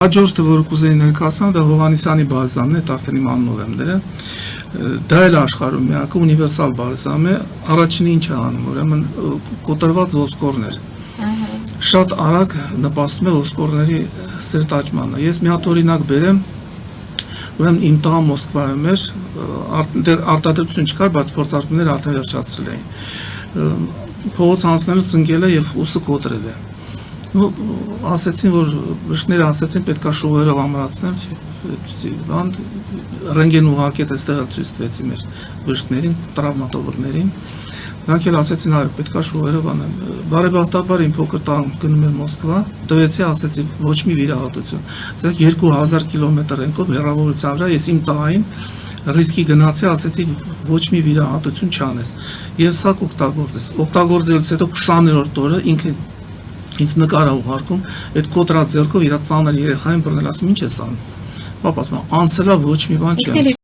Հաջորդը, որ կուզեի ներկայացնել, դա Հովհաննիսյանի բալզամն է, արդեն իմ անունով եմ դրել։ Դա էլ աշխարհում միակը ունիվերսալ բալզամ է, առաջինը ինչ է անում, ուրեմն կոտրված ոսկորներ։ Շատ արագ նպաստում է ոսկորների սրտաճմանը։ Ես մի հատ օրինակ բերեմ, ուրեմն իմ տղա Մոսկվայում էր, արտադրություն չկար, բայց փորձարկումները արդեն վերջացրել էին։ Փողոց անցնելուց ընկել է եւ ուսը կոտրել է։ Ասեցին, որ բժիշկները ասեցին պետքա շոուերով ամրացնել, բան ռենտգեն ուղարկեց այստեղ ցույց տվեցի մեր բժիշկներին, տրավմատոլոգներին։ Նրանք էլ ասեցին, այո, պետքա շոուերով անեմ։ Բարեբախտաբար իմ փոքր տան գնում էր Մոսկվա, տվեցի, ասեցի, ոչ մի վիրահատություն։ Ասեք 2000 կիլոմետր ենքով հեռավորության վրա ես իմ տղային ռիսկի գնացի, ասեցի, ոչ մի վիրահատություն չանես։ Եվ սա կօգտագործես։ Օգտագործելուց հետո 20-րդ օրը ինքը ինձ նկար է ուղարկում, այդ կոտրած ձեռքով իր ծանր երեխային բռնել, ասում ինչ ես անում։ Պապա ասում, անցելա ոչ մի բան չի։